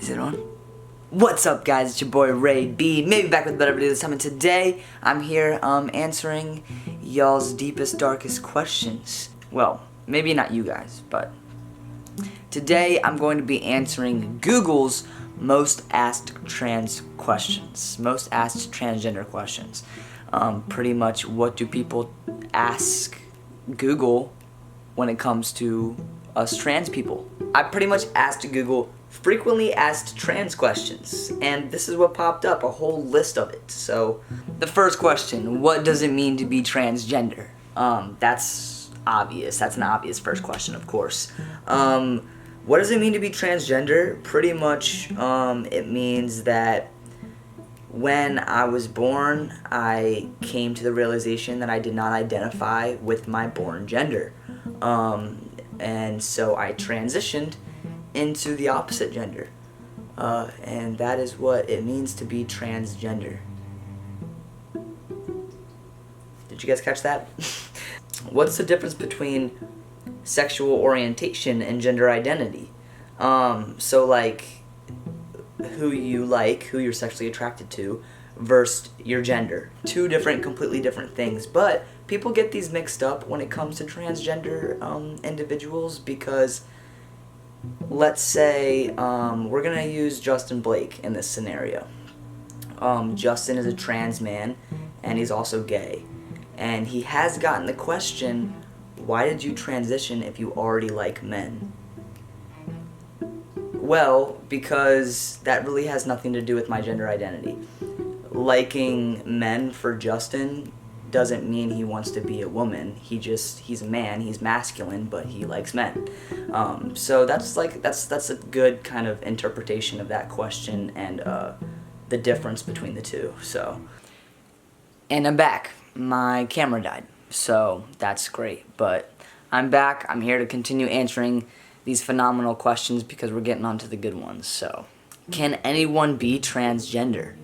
Is it on? What's up, guys? It's your boy Ray B. Maybe back with a better video this time, and today I'm here answering y'all's deepest, darkest questions. Well, maybe not you guys, but today I'm going to be answering Google's most asked trans questions, most asked transgender questions. Pretty much, what do people ask Google when it comes to us trans people? I pretty much asked Google frequently asked trans questions, and this is what popped up, a whole list of it. So the first question, what does it mean to be transgender? That's obvious. That's an obvious first question, of course. What does it mean to be transgender? Pretty much it means that when I was born, I came to the realization that I did not identify with my born gender. And so I transitioned into the opposite gender. And that is what it means to be transgender. Did you guys catch that? What's the difference between sexual orientation and gender identity? So like, who you're sexually attracted to, versus your gender. Two different, completely different things. But people get these mixed up when it comes to transgender individuals, because let's say we're gonna use Justin Blake in this scenario. Justin is a trans man, and he's also gay. And he has gotten the question, why did you transition if you already like men? Well, because that really has nothing to do with my gender identity. Liking men for Justin doesn't mean he wants to be a woman. He's a man, he's masculine, but he likes men. So that's a good kind of interpretation of that question and the difference between the two. So, and I'm back. My camera died, so that's great. But I'm back. I'm here to continue answering these phenomenal questions because we're getting on to the good ones. So, can anyone be transgender?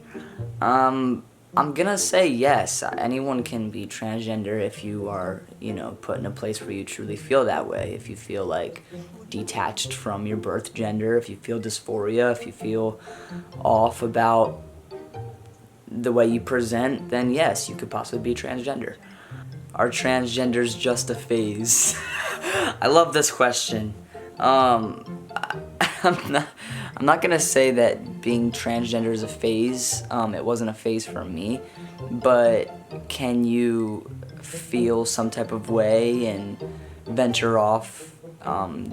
I'm gonna say yes. Anyone can be transgender if you are, put in a place where you truly feel that way. If you feel like detached from your birth gender, if you feel dysphoria, if you feel off about the way you present, then yes, you could possibly be transgender. Are transgenders just a phase? I love this question. I'm not gonna say that being transgender is a phase. It wasn't a phase for me, but can you feel some type of way and venture off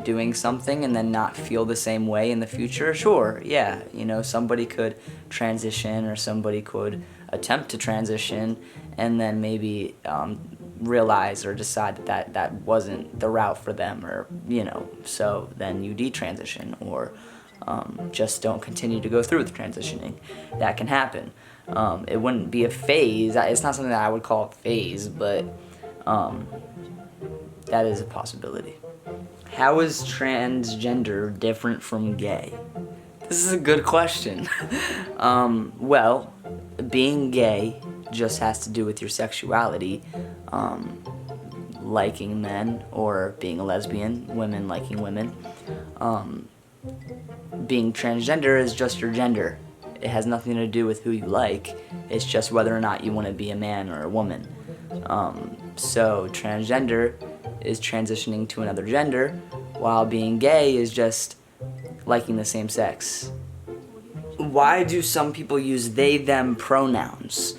doing something and then not feel the same way in the future? Sure, yeah. Somebody could transition, or somebody could attempt to transition and then maybe realize or decide that wasn't the route for them, or so then you detransition, or just don't continue to go through with transitioning. That can happen. It wouldn't be a phase. It's not something that I would call a phase, but that is a possibility. How is transgender different from gay? This is a good question. Well, being gay just has to do with your sexuality, liking men, or being a lesbian, women liking women. Being transgender is just your gender. It has nothing to do with who you like. It's just whether or not you want to be a man or a woman. So transgender is transitioning to another gender, while being gay is just liking the same sex. Why do some people use they/them pronouns?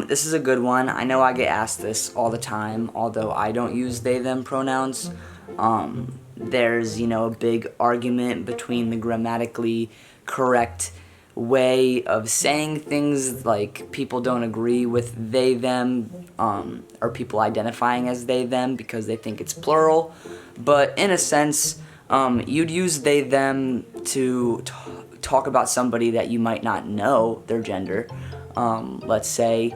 This is a good one. I know I get asked this all the time, although I don't use they/them pronouns. There's, a big argument between the grammatically correct way of saying things, like people don't agree with they/them, or people identifying as they/them because they think it's plural. But in a sense, you'd use they/them to talk about somebody that you might not know their gender. Let's say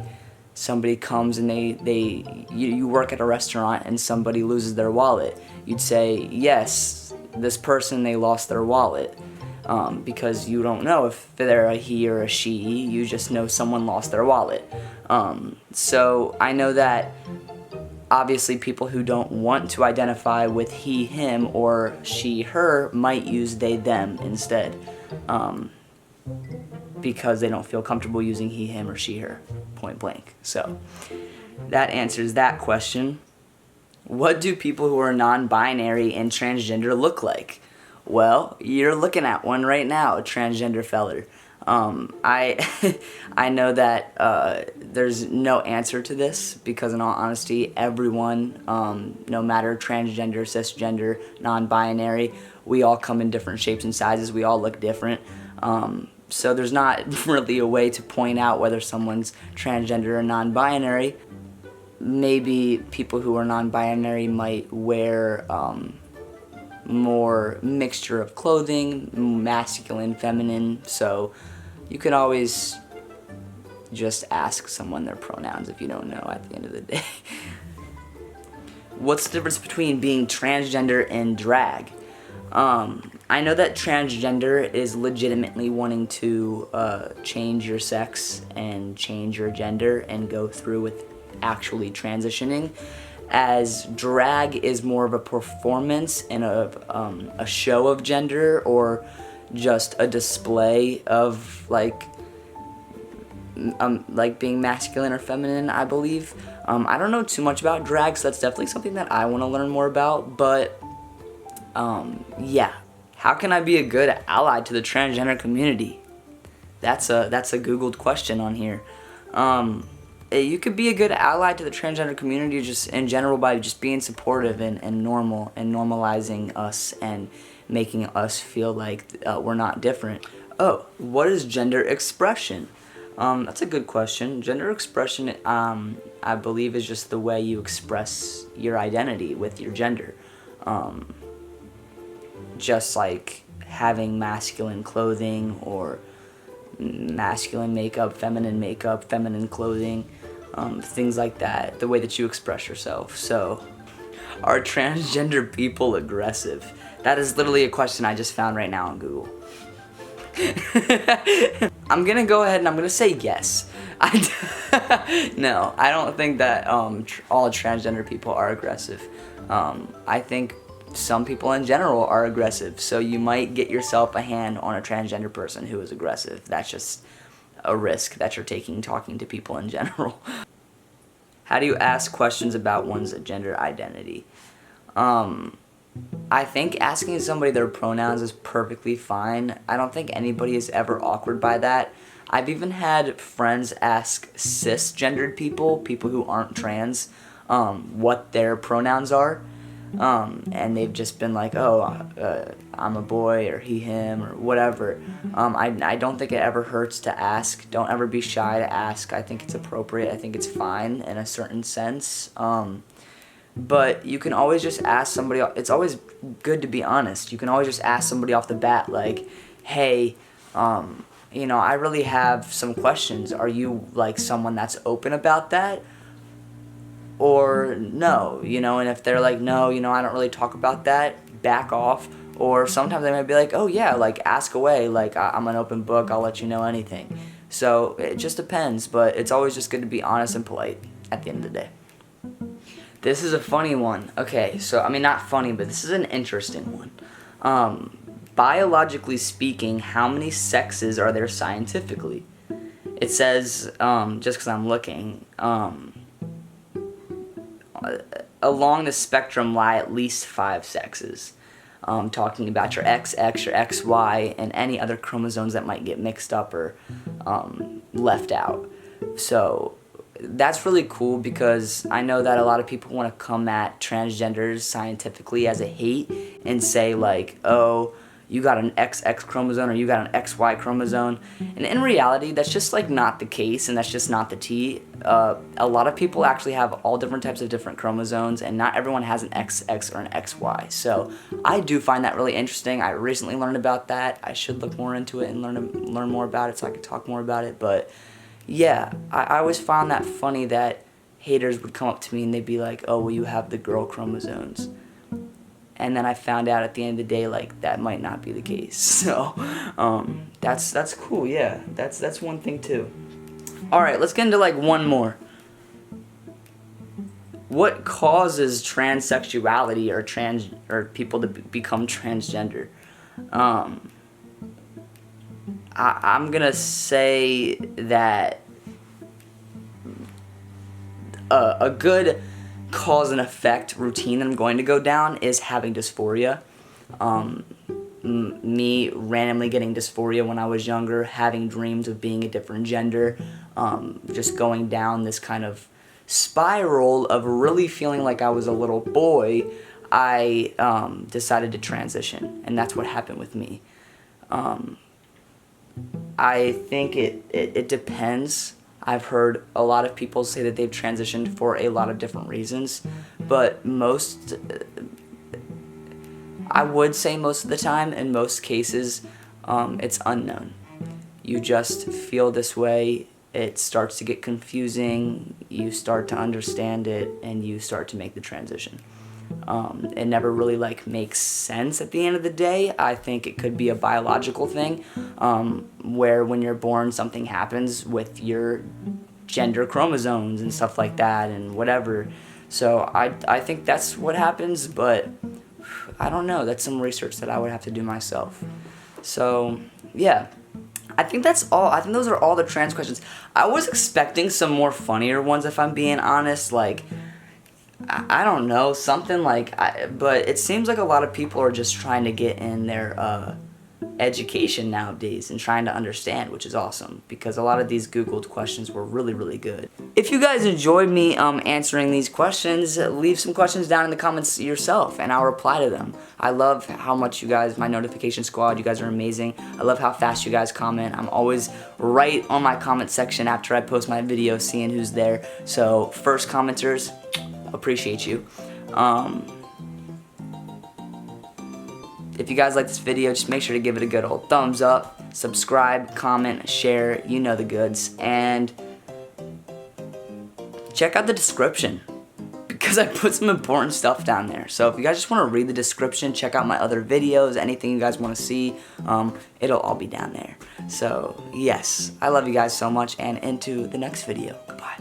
somebody comes and you work at a restaurant and somebody loses their wallet. You'd say, yes, this person, they lost their wallet. Because you don't know if they're a he or a she, you just know someone lost their wallet. So I know that obviously people who don't want to identify with he, him, or she, her might use they/them instead. because they don't feel comfortable using he, him, or she, her, point blank. So that answers that question. What do people who are non-binary and transgender look like? Well, you're looking at one right now, a transgender feller. I know that there's no answer to this because, in all honesty, everyone, no matter transgender, cisgender, non-binary, we all come in different shapes and sizes. We all look different. So there's not really a way to point out whether someone's transgender or non-binary. Maybe people who are non-binary might wear more mixture of clothing, masculine, feminine, so you can always just ask someone their pronouns if you don't know at the end of the day. What's the difference between being transgender and drag? I know that transgender is legitimately wanting to change your sex and change your gender and go through with actually transitioning, as drag is more of a performance and a show of gender, or just a display of like being masculine or feminine, I believe. I don't know too much about drag, so that's definitely something that I want to learn more about, but yeah. How can I be a good ally to the transgender community? That's a Googled question on here. You could be a good ally to the transgender community just in general by just being supportive and normal and normalizing us and making us feel like we're not different. Oh, what is gender expression? That's a good question. Gender expression, I believe, is just the way you express your identity with your gender. Just like having masculine clothing or masculine makeup, feminine clothing, things like that, the way that you express yourself. So, are transgender people aggressive? That is literally a question I just found right now on Google. I'm gonna go ahead and I'm gonna say yes. No, I don't think that all transgender people are aggressive. I think some people in general are aggressive, so you might get yourself a hand on a transgender person who is aggressive. That's just a risk that you're taking talking to people in general. How do you ask questions about one's gender identity? I think asking somebody their pronouns is perfectly fine. I don't think anybody is ever awkward by that. I've even had friends ask cisgendered people who aren't trans, what their pronouns are. And they've just been like, oh, I'm a boy, or he, him, or whatever. I don't think it ever hurts to ask. Don't ever be shy to ask. I think it's appropriate. I think it's fine in a certain sense. But you can always just ask somebody. It's always good to be honest. You can always just ask somebody off the bat, like, hey, I really have some questions. Are you like someone that's open about that? Or no, and if they're like, no, I don't really talk about that, back off. Or sometimes they might be like, oh yeah, like ask away, like I'm an open book, I'll let you know anything. So it just depends, but it's always just good to be honest and polite at the end of the day. This is a funny one. Okay, so not funny, but this is an interesting one. Biologically speaking, how many sexes are there scientifically? It says, just because I'm looking, along the spectrum lie at least 5 sexes. Talking about your XX, your XY, and any other chromosomes that might get mixed up or left out. So that's really cool because I know that a lot of people want to come at transgenders scientifically as a hate and say like, oh, you got an XX chromosome or you got an XY chromosome. And in reality, that's just like not the case, and that's just not the tea. A lot of people actually have all different types of different chromosomes, and not everyone has an XX or an XY. So I do find that really interesting. I recently learned about that. I should look more into it and learn more about it so I could talk more about it. But yeah, I always found that funny that haters would come up to me and they'd be like, oh, well, you have the girl chromosomes. And then I found out at the end of the day, like, that might not be the case. So, that's cool, yeah. That's one thing, too. Alright, let's get into, like, one more. What causes transsexuality or people to become transgender? I'm gonna say that a good cause and effect routine that I'm going to go down is having dysphoria. Me randomly getting dysphoria when I was younger, having dreams of being a different gender, just going down this kind of spiral of really feeling like I was a little boy. I decided to transition, and that's what happened with me. I think it depends. I've heard a lot of people say that they've transitioned for a lot of different reasons, but I would say most of the time, in most cases, it's unknown. You just feel this way, it starts to get confusing, you start to understand it, and you start to make the transition. It never really makes sense at the end of the day. I think it could be a biological thing, where when you're born something happens with your gender chromosomes and stuff like that and whatever. So I think that's what happens, but I don't know. That's some research that I would have to do myself. So yeah, I think that's all. I think those are all the trans questions. I was expecting some more funnier ones, if I'm being honest. I don't know, something but it seems like a lot of people are just trying to get in their education nowadays and trying to understand, which is awesome, because a lot of these Googled questions were really, really good. If you guys enjoyed me answering these questions, leave some questions down in the comments yourself, and I'll reply to them. I love how much you guys, my notification squad, you guys are amazing. I love how fast you guys comment. I'm always right on my comment section after I post my video, seeing who's there. So first commenters, appreciate you. If you guys like this video, just make sure to give it a good old thumbs up, subscribe, comment, share, you know the goods, and check out the description, because I put some important stuff down there. So if you guys just want to read the description, check out my other videos, anything you guys want to see, it'll all be down there. So yes, I love you guys so much, and into the next video. Goodbye.